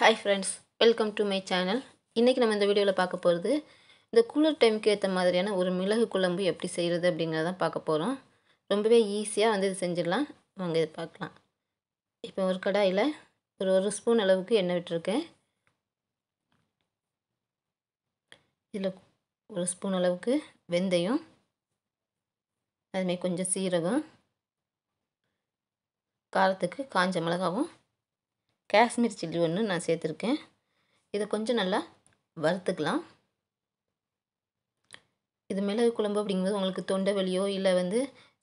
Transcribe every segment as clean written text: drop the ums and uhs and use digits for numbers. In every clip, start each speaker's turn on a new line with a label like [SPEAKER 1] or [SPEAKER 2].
[SPEAKER 1] Hi friends, welcome to my channel. இன்றைக்கி நம்ம இந்த வீடியோவில் பார்க்க போகிறது இந்த கூலர் டைமுக்கு ஏற்ற மாதிரியான ஒரு மிளகு குழம்பு எப்படி செய்கிறது அப்படிங்கிறத பார்க்க போகிறோம். ரொம்பவே ஈஸியாக இது செஞ்சிடலாம். வாங்க இதை பார்க்கலாம். இப்போ ஒரு கடாயில் ஒரு ஸ்பூன் அளவுக்கு எண்ணெய் விட்டுருக்கேன். இதில் ஒரு ஸ்பூன் அளவுக்கு வெந்தயம், அதுமாதிரி கொஞ்சம் சீரகம், காரத்துக்கு காஞ்ச மிளகாவும் காஷ்மீர் சில்லி ஒன்று நான் சேர்த்துருக்கேன். இதை கொஞ்சம் நல்லா வறுத்துக்கலாம். இது மிளகு குழம்பு அப்படிங்கும்போது உங்களுக்கு தொண்டை வலியோ இல்லை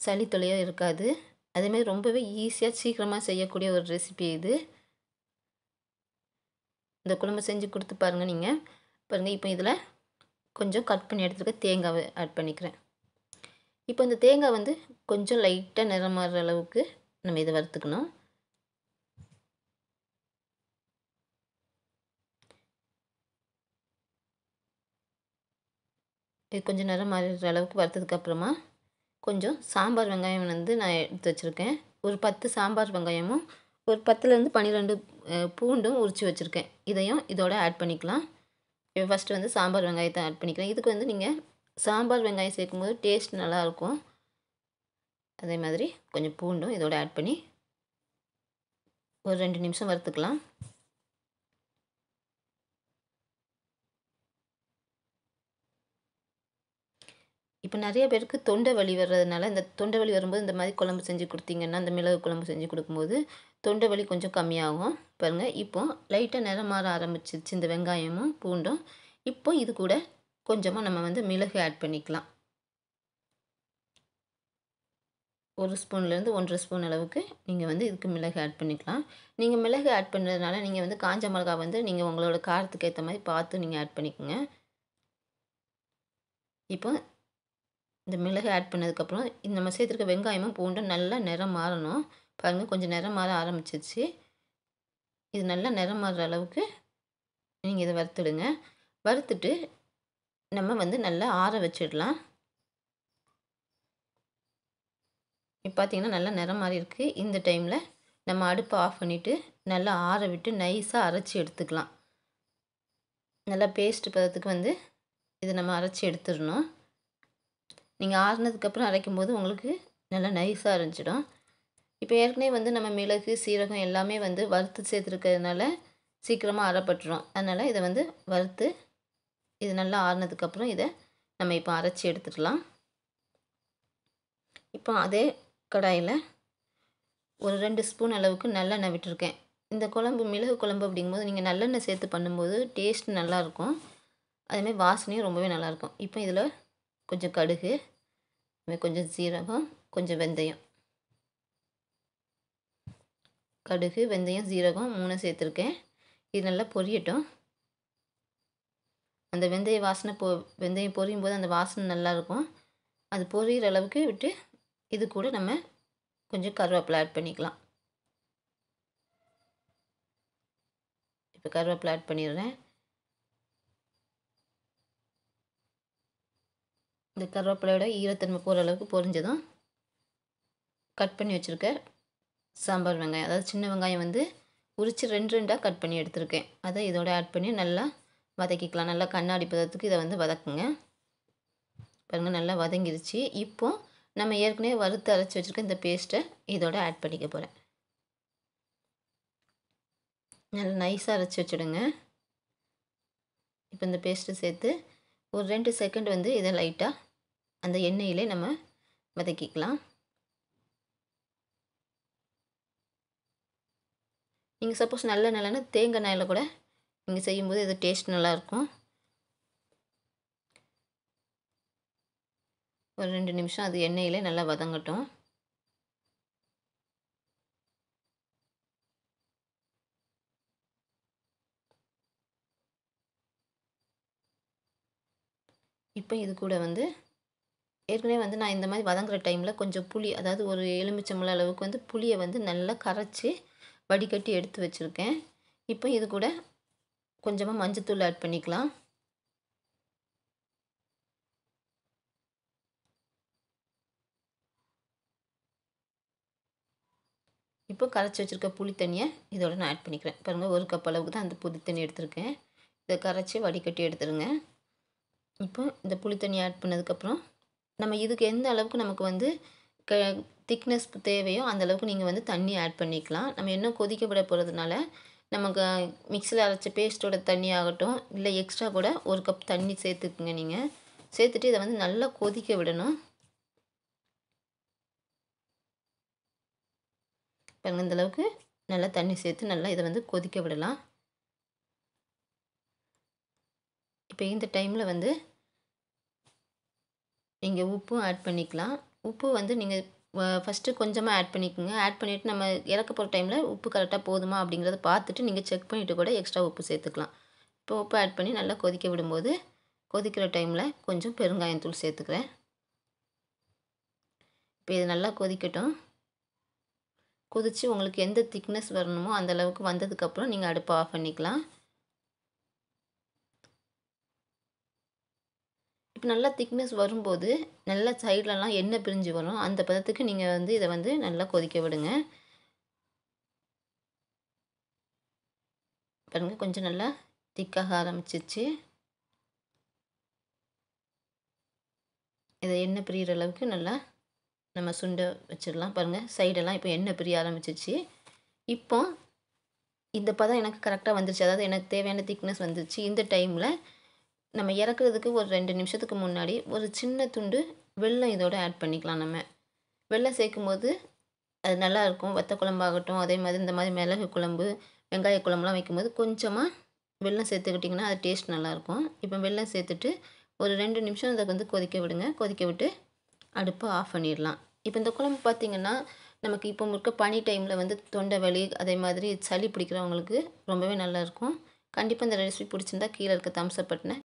[SPEAKER 1] சளி தொல்லையோ இருக்காது. அதேமாதிரி ரொம்பவே ஈஸியாக சீக்கிரமாக செய்யக்கூடிய ஒரு ரெசிபி இது. இந்த குழம்பு செஞ்சு கொடுத்து பாருங்கள் நீங்கள். பாருங்கள், இப்போ இதில் கொஞ்சம் கட் பண்ணி எடுத்துருக்க தேங்காவை ஆட் பண்ணிக்கிறேன். இப்போ இந்த தேங்காய் கொஞ்சம் லைட்டாக நிறம் மாறுற அளவுக்கு நம்ம இதை வறுத்துக்கணும். இது கொஞ்சம் நிறம் மாறுற அளவுக்கு வறுத்ததுக்கப்புறமா கொஞ்சம் சாம்பார் வெங்காயம் நான் எடுத்து வச்சுருக்கேன். ஒரு 10 சாம்பார் வெங்காயமும் ஒரு 10லேருந்து 12 பூண்டும் உரித்து வச்சுருக்கேன். இதையும் இதோட ஆட் பண்ணிக்கலாம். இப்போ ஃபஸ்ட்டு சாம்பார் வெங்காயத்தை ஆட் பண்ணிக்கிறேன். இதுக்கு நீங்கள் சாம்பார் வெங்காயம் சேர்க்கும்போது டேஸ்ட் நல்லாயிருக்கும். அதே மாதிரி கொஞ்சம் பூண்டும் இதோட ஆட் பண்ணி ஒரு 2 நிமிஷம் வறுத்துக்கலாம். இப்போ நிறைய பேருக்கு தொண்டை வலி வர்றதுனால, இந்த தொண்டை வலி வரும்போது இந்த மாதிரி குழம்பு செஞ்சு கொடுத்தீங்கன்னா, இந்த மிளகு குழம்பு செஞ்சு கொடுக்கும்போது தொண்டை வலி கொஞ்சம் கம்மியாகும். பாருங்கள், இப்போ லைட்டாக நிறம் மாற ஆரம்பிச்சிருச்சு இந்த வெங்காயமும் பூண்டும். இப்போ இது கூட கொஞ்சமாக நம்ம மிளகு ஆட் பண்ணிக்கலாம். 1 ஸ்பூன்லேருந்து 1½ ஸ்பூன் அளவுக்கு நீங்கள் இதுக்கு மிளகு ஆட் பண்ணிக்கலாம். நீங்கள் மிளகு ஆட் பண்ணுறதுனால நீங்கள் காஞ்ச மிளகா நீங்கள் உங்களோட காரத்துக்கு ஏற்ற மாதிரி பார்த்து நீங்கள் ஆட் பண்ணிக்கோங்க. இப்போ இந்த மிளகு ஆட் பண்ணதுக்கப்புறம் நம்ம சேர்த்துருக்க வெங்காயமும் பூண்டும் நல்லா நிறம் மாறணும். பாருங்கள், கொஞ்சம் நிறம் மாற ஆரம்பிச்சிருச்சு. இது நல்லா நிறம் மாறுற அளவுக்கு நீங்கள் இதை வறுத்துடுங்க. வறுத்துட்டு நம்ம நல்லா ஆற வச்சிடலாம். இப்போ பார்த்தீங்கன்னா நல்லா நிறம் மாறி இருக்குது. இந்த டைமில் நம்ம அடுப்பை ஆஃப் பண்ணிவிட்டு நல்லா ஆற விட்டு நைஸாக அரைச்சி எடுத்துக்கலாம். நல்லா பேஸ்ட் பதத்துக்கு இதை நம்ம அரைச்சி எடுத்துடணும். நீங்கள் ஆறுனதுக்கப்புறம் அரைக்கும்போது உங்களுக்கு நல்லா நைஸாக அரைஞ்சிடும். இப்போ ஏற்கனவே நம்ம மிளகு, சீரகம் எல்லாமே வறுத்து சேர்த்துருக்கிறதுனால சீக்கிரமாக அரைப்பட்டுரும். அதனால் இதை வறுத்து இது நல்லா ஆறுனதுக்கப்புறம் இதை நம்ம இப்போ அரைச்சி எடுத்துக்கலாம். இப்போ அதே கடாயில் ஒரு 2 ஸ்பூன் அளவுக்கு நல்லெண்ணெய் விட்டுருக்கேன். இந்த குழம்பு மிளகு குழம்பு அப்படிங்கும்போது நீங்கள் நல்லெண்ணெய் சேர்த்து பண்ணும்போது டேஸ்ட் நல்லாயிருக்கும். அதேமாதிரி வாசனையும் ரொம்பவே நல்லாயிருக்கும். இப்போ இதில் கொஞ்சம் கடுகு, கொஞ்சம் சீரகம், கொஞ்சம் வெந்தயம். கடுகு, வெந்தயம், சீரகம் 3 சேர்த்துருக்கேன். இது நல்லா பொரியட்டும். அந்த வெந்தயம் பொரியும் போது அந்த வாசனை நல்லாயிருக்கும். அது பொரியிற அளவுக்கு விட்டு இது கூட நம்ம கொஞ்சம் கருவேப்பிலை ஆட் பண்ணிக்கலாம். இப்போ கருவேப்பிலை ஆட் பண்ணிடுறேன். இந்த கருவேப்பிலையோட ஈரத்தன்மை போகிற அளவுக்கு பொரிஞ்சதும் கட் பண்ணி வச்சுருக்க சாம்பார் வெங்காயம், அதாவது சின்ன வெங்காயம் உரித்து 2 கட் பண்ணி எடுத்துருக்கேன். அதை இதோட ஆட் பண்ணி நல்லா வதக்கிக்கலாம். நல்லா கண்ணாடி பதத்துக்கு இதை வதக்குங்க. பாருங்கள், நல்லா வதங்கிருச்சு. இப்போது நம்ம ஏற்கனவே வறுத்து அரைச்சி வச்சுருக்க இந்த பேஸ்ட்டை இதோட ஆட் பண்ணிக்க போகிறேன். நல்லா நைஸாக அரைச்சி வச்சுடுங்க. இப்போ இந்த பேஸ்ட்டை சேர்த்து ஒரு 2 செகண்ட் இதை லைட்டாக அந்த எண்ணெயிலே நம்ம வதக்கிக்கலாம். நீங்கள் சப்போஸ் நல்லெண்ணெய்னா தேங்காய் எண்ணெயில் கூட நீங்கள் செய்யும்போது இது டேஸ்ட் நல்லாயிருக்கும். ஒரு 2 நிமிஷம் அது எண்ணெயிலே நல்லா வதங்கட்டும். இப்போ இது கூட ஏற்கனவே நான் இந்த மாதிரி வதங்குற டைமில் கொஞ்சம் புளி, அதாவது ஒரு எலுமிச்சம்பழம் அளவுக்கு புளியை நல்லா கரைச்சி வடிகட்டி எடுத்து வச்சுருக்கேன். இப்போ இது கூட கொஞ்சமாக மஞ்சத்தூள் ஆட் பண்ணிக்கலாம். இப்போ இப்போ கரைச்சி வச்சுருக்க புளி தண்ணியை இதோட நான் ஆட் பண்ணிக்கிறேன். பாருங்கள் 1 கப் அளவுக்கு தான் அந்த புளி தண்ணி எடுத்திருக்கேன். இதை கரைச்சி வடிகட்டி எடுத்துருங்க. இப்போ இந்த புளி தண்ணி ஆட் பண்ணதுக்கப்புறம் நம்ம இதுக்கு எந்த அளவுக்கு நமக்கு வந்து திக்னஸ் தேவையோ அந்த அளவுக்கு நீங்கள் வந்து தண்ணி ஆட் பண்ணிக்கலாம். நம்ம இன்னும் கொதிக்க விட போகிறதுனால நமக்கு மிக்ஸியில் அரைச்ச பேஸ்ட்டோட தண்ணி ஆகட்டும், இல்லை எக்ஸ்ட்ரா கூட 1 கப் தண்ணி சேர்த்துக்குங்க நீங்கள். சேர்த்துட்டு இதை வந்து நல்லா கொதிக்க விடணும். பாருங்கள் இந்த அளவுக்கு நல்லா தண்ணி சேர்த்து நல்லா இதை வந்து கொதிக்க விடலாம். இப்போ இந்த டைமில் வந்து நீங்கள் உப்பும் ஆட் பண்ணிக்கலாம். உப்பு வந்து நீங்கள் ஃபஸ்ட்டு கொஞ்சமாக ஆட் பண்ணிக்கோங்க. ஆட் பண்ணிவிட்டு நம்ம இறக்க போகிற டைமில் உப்பு கரெக்டாக போதுமா அப்படிங்கிறத பார்த்துட்டு நீங்கள் செக் பண்ணிவிட்டு கூட எக்ஸ்ட்ரா உப்பு சேர்த்துக்கலாம். இப்போ உப்பு ஆட் பண்ணி நல்லா கொதிக்க விடும்போது கொதிக்கிற டைமில் கொஞ்சம் பெருங்காயத்தூள் சேர்த்துக்கிறேன். இப்போ இது நல்லா கொதிக்கட்டும். கொதித்து உங்களுக்கு எந்த திக்னஸ் வரணுமோ அந்த அளவுக்கு வந்ததுக்கப்புறம் நீங்கள் அடுப்பை ஆஃப் பண்ணிக்கலாம். இப்போ நல்லா திக்னஸ் வரும்போது நல்லா சைட்லலாம் எண்ணெய் பிரிஞ்சு வரும். அந்த பதத்துக்கு நீங்கள் வந்து இதை வந்து நல்லா கொதிக்க விடுங்க. பாருங்கள் கொஞ்சம் நல்லா திக்காக ஆரம்பிச்சிருச்சு. இதை எண்ணெய் பிரிகிற அளவுக்கு நல்லா நம்ம சுண்ட வச்சிடலாம். பாருங்கள் சைடெல்லாம் இப்போ எண்ணெய் பிரிய ஆரம்பிச்சிச்சு. இப்போ இந்த பதம் எனக்கு கரெக்டாக வந்துருச்சு. அதாவது எனக்கு தேவையான திக்னஸ் வந்துருச்சு. இந்த டைமில் நம்ம இறக்குறதுக்கு ஒரு 2 நிமிஷத்துக்கு முன்னாடி ஒரு சின்ன துண்டு வெல்லம் இதோட ஆட் பண்ணிக்கலாம் நம்ம. வெல்லம் சேர்க்கும்போது அது நல்லாயிருக்கும். வத்த குழம்பாகட்டும், அதே மாதிரி இந்த மாதிரி மிளகு குழம்பு, வெங்காய குழம்புலாம் வைக்கும்போது கொஞ்சமாக வெல்லம் சேர்த்துக்கிட்டிங்கன்னா அது டேஸ்ட் நல்லாயிருக்கும். இப்போ வெல்லம் சேர்த்துட்டு ஒரு 2 நிமிஷம் அதை வந்து கொதிக்க விடுங்க. கொதிக்க விட்டு அடுப்பை ஆஃப் பண்ணிடலாம். இப்போ இந்த குழம்பு பார்த்திங்கன்னா நமக்கு இப்போ இருக்க பனி டைமில் வந்து தொண்டை வலி, அதே மாதிரி சளி பிடிக்கிறவங்களுக்கு ரொம்பவே நல்லாயிருக்கும். கண்டிப்பாக இந்த ரெசிபி பிடிச்சிருந்தா கீழே இருக்க தம்ஸ் அப் பட்டனை